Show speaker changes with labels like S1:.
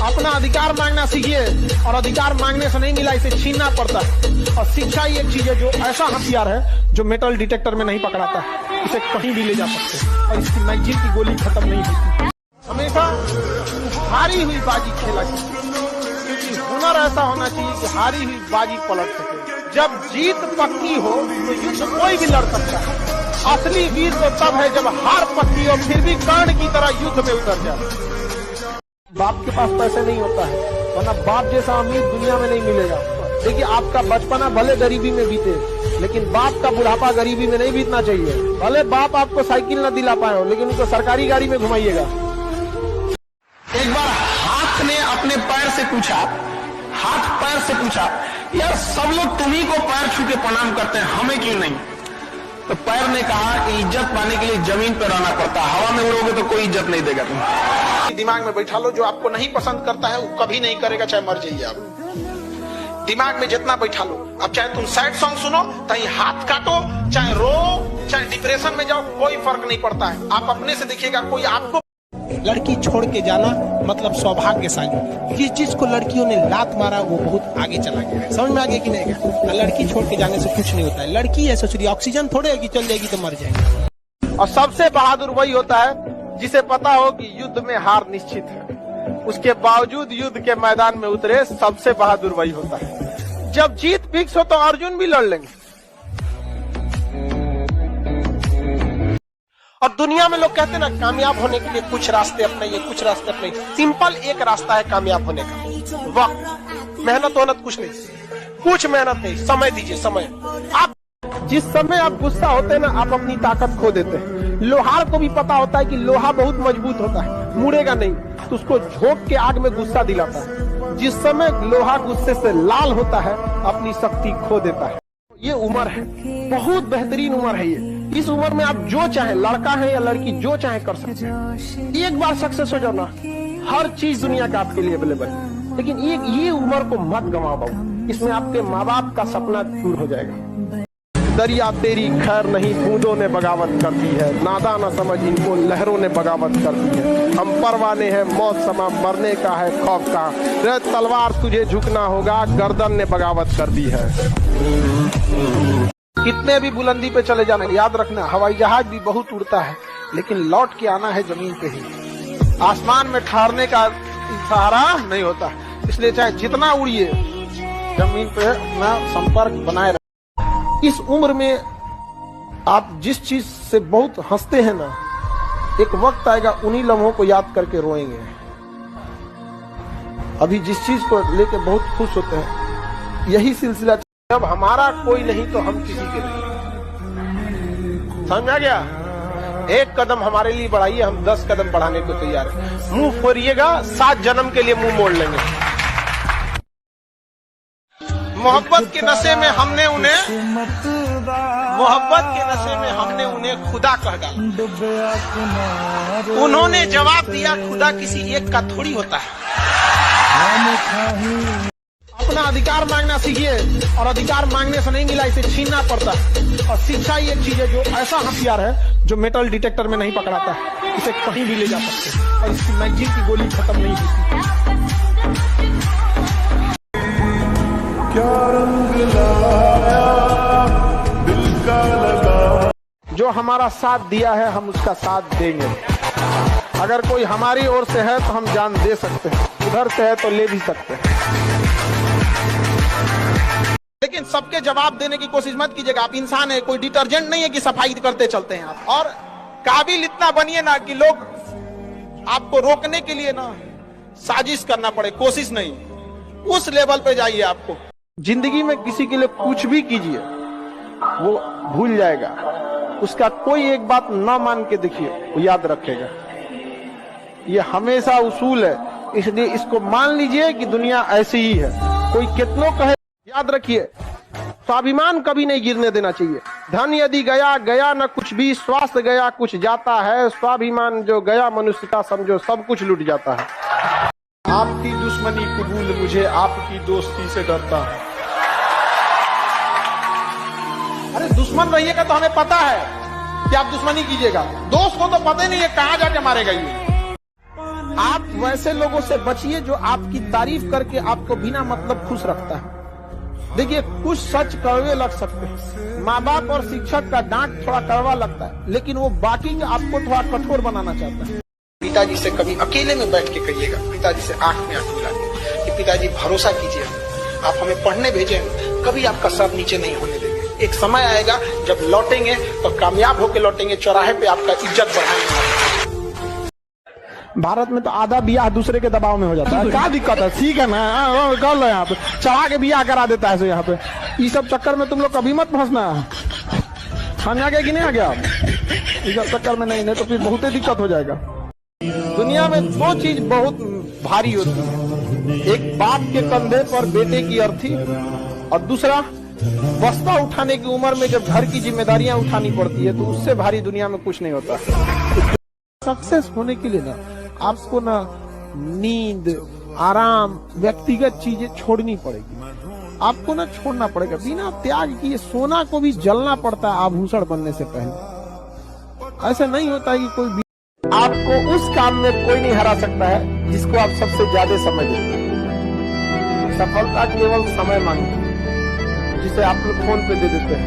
S1: अपना अधिकार मांगना सीखिए, और अधिकार मांगने से नहीं मिला, इसे छीनना पड़ता है। और शिक्षा ही एक चीज है जो ऐसा हथियार है जो मेटल डिटेक्टर में नहीं पकड़ाता है, इसे कहीं भी ले जा सकते हैं और इसकी मैगजीन की गोली खत्म नहीं होती। हमेशा हारी हुई बाजी खेला जाए, क्योंकि हुनर ऐसा होना चाहिए कि हारी हुई बाजी पलट सके। जब जीत पक्की हो तो युद्ध कोई भी लड़ सकता है। असली वीर तो तब है जब हार पक्की हो फिर भी कर्ण की तरह युद्ध में उतर जाए। बाप के पास पैसे नहीं होता है, वरना बाप जैसा अमीर दुनिया में नहीं मिलेगा। देखिए, आपका बचपना भले गरीबी में बीते, लेकिन बाप का बुढ़ापा गरीबी में नहीं बीतना चाहिए। भले बाप आपको साइकिल न दिला पाए हो, लेकिन उनको सरकारी गाड़ी में घुमाइएगा। एक बार हाथ ने अपने पैर से पूछा, हाथ पैर से पूछा, यार सब लोग तुम्ही को पैर छू के प्रणाम करते हैं, हमें क्यों नहीं? तो पैर ने कहा कि इज्जत पाने के लिए जमीन पर रहना पड़ता है, हवा में उड़ोगे तो कोई इज्जत नहीं देगा तुम। दिमाग में बैठा लो, जो आपको नहीं पसंद करता है वो कभी नहीं करेगा, चाहे मर जाइए आप। दिमाग में जितना बैठा लो, अब चाहे तुम सैड सॉन्ग सुनो, चाहे हाथ काटो, चाहे रो, चाहे डिप्रेशन में जाओ, कोई फर्क नहीं पड़ता है। आप अपने से देखिएगा, कोई आपको लड़की छोड़ के जाना मतलब सौभाग्यशाली। जिस चीज को लड़कियों ने लात मारा वो बहुत आगे चला गया है। समझ में आ गया कि नहीं? लड़की छोड़ के जाने से कुछ नहीं होता है। लड़की है सोच रही ऑक्सीजन थोड़े है कि चल जाएगी तो मर जाएगी। और सबसे बहादुर वही होता है जिसे पता हो कि युद्ध में हार निश्चित है, उसके बावजूद युद्ध के मैदान में उतरे, सबसे बहादुर वही होता है। जब जीत फिक्स हो तो अर्जुन भी लड़ लेंगे। और दुनिया में लोग कहते हैं ना, कामयाब होने के लिए कुछ रास्ते अपनाइए, कुछ रास्ते अपनाइए। सिंपल एक रास्ता है कामयाब होने का, वक्त। मेहनत वहनत कुछ नहीं, कुछ मेहनत नहीं, समय दीजिए। समय, आप जिस समय आप गुस्सा होते हैं ना, आप अपनी ताकत खो देते हैं। लोहार को भी पता होता है कि लोहा बहुत मजबूत होता है, मुड़ेगा नहीं, तो उसको झोंक के आग में गुस्सा दिलाता है। जिस समय लोहा गुस्से से लाल होता है, अपनी शक्ति खो देता है। ये उम्र है, बहुत बेहतरीन उम्र है ये। इस उम्र में आप जो चाहे, लड़का है या लड़की, जो चाहे कर सकते हैं। एक बार सक्सेस हो जाओ ना, हर चीज दुनिया का आपके लिए अवेलेबल है। लेकिन ये उम्र को मत गंवाओ, इसमें आपके माँ बाप का सपना दूर हो जाएगा। दरिया तेरी खैर नहीं, बूंदों ने बगावत कर दी है, नादा न समझ इनको लहरों ने बगावत कर दी है। हम परवाने हैं, मौत समा मरने का है खौफ का, रे तलवार तुझे झुकना होगा, गर्दन ने बगावत कर दी है। कितने भी बुलंदी पे चले जाना, याद रखना हवाई जहाज भी बहुत उड़ता है, लेकिन लौट के आना है जमीन पे ही। आसमान में ठहरने का सहारा नहीं होता, इसलिए चाहे जितना उड़िए, जमीन पे अपना संपर्क बनाए रखें। इस उम्र में आप जिस चीज से बहुत हंसते हैं ना, एक वक्त आएगा उन्हीं लम्हों को याद करके रोएंगे। अभी जिस चीज को लेके बहुत खुश होते हैं, यही सिलसिला। जब हमारा कोई नहीं तो हम किसी के नहीं। समझ में आ गया? एक कदम हमारे लिए बढ़ाइए, हम 10 कदम बढ़ाने को तैयार हैं। मुंह फोड़िएगा, 7 जन्म के लिए मुंह मोड़ लेंगे। मोहब्बत के नशे में हमने उन्हें खुदा कह डाला। उन्होंने जवाब दिया, खुदा किसी एक का थोड़ी होता है। अपना अधिकार मांगना सीखिए, और अधिकार मांगने से नहीं मिला, इसे छीनना पड़ता है। और शिक्षा ही एक चीज है जो ऐसा हथियार है जो मेटल डिटेक्टर में नहीं पकड़ाता है, इसे कहीं भी ले जा सकते हैं और इसकी मैगजीन की गोली खत्म नहीं होती। क्या रंग लाया दिल का लगा, जो हमारा साथ दिया है हम उसका साथ देंगे। अगर कोई हमारी ओर से है तो हम जान दे सकते हैं, उधर से है तो ले भी सकते हैं। लेकिन सबके जवाब देने की कोशिश मत कीजिएगा। आप इंसान है, कोई डिटर्जेंट नहीं है कि सफाई करते चलते हैं आप। और काबिल इतना बनिए ना कि लोग आपको रोकने के लिए ना साजिश करना पड़े, कोशिश नहीं, उस लेवल पे जाइए। आपको जिंदगी में किसी के लिए कुछ भी कीजिए, वो भूल जाएगा। उसका कोई एक बात ना मान के देखिए, वो याद रखेगा। ये हमेशा उसूल है, इसलिए इसको मान लीजिए कि दुनिया ऐसी ही है। कोई कितनों कहे, याद रखिए, स्वाभिमान कभी नहीं गिरने देना चाहिए। धन यदि गया, गया न कुछ भी, स्वास्थ्य गया कुछ जाता है, स्वाभिमान जो गया मनुष्य का समझो सब कुछ लुट जाता है। आपकी दुश्मनी कबूल, मुझे आपकी दोस्ती से डरता हूं। अरे दुश्मन रहिएगा तो हमें पता है कि आप दुश्मनी कीजिएगा, दोस्त को तो पता ही नहीं है कहां जाके मारेगा ये। आप वैसे लोगों से बचिए जो आपकी तारीफ करके आपको बिना मतलब खुश रखता है। देखिए, कुछ सच कड़वे लग सकते हैं, माँ बाप और शिक्षक का डांट थोड़ा कड़वा लगता है, लेकिन वो बाकी के आपको थोड़ा कठोर बनाना चाहता है। पिताजी से कभी अकेले में बैठ के कहिएगा, पिताजी से आंख में आंख मिला के कि पिताजी भरोसा कीजिए, आप हमें पढ़ने भेजे, कभी आपका सर नीचे नहीं होने देंगे। एक समय आएगा जब लौटेंगे तो कामयाब होकर लौटेंगे, चौराहे पे आपका इज्जत बढ़ाएंगे। भारत में तो आधा बियाह दूसरे के दबाव में हो जाता है, क्या दिक्कत है? ठीक है ना, कर लो, यहाँ पे चढ़ा के बियाह करा देता है। यहाँ पे ये सब चक्कर में तुम लोग कभी मत फंसना। हम आ गए कि नहीं आ गया? इस सब चक्कर में नहीं तो फिर बहुत ही दिक्कत हो जाएगा। दुनिया में दो चीज बहुत भारी होती है, एक बाप के कंधे पर बेटे की अर्थी, और दूसरा बस्ता उठाने की उम्र में जब घर की जिम्मेदारियां उठानी पड़ती है, तो उससे भारी दुनिया में कुछ नहीं होता। सक्सेस होने के लिए ना आपको ना नींद, आराम, व्यक्तिगत चीजें छोड़नी पड़ेगी। आपको ना छोड़ना पड़ेगा, बिना त्याग किए सोना को भी जलना पड़ता है आभूषण बनने से पहले। ऐसा नहीं होता है कि कोई आपको उस काम में कोई नहीं हरा सकता है जिसको आप सबसे ज्यादा समय देते हैं। सफलता केवल समय मांगती है, जिसे आप लोग फोन पे दे देते हैं।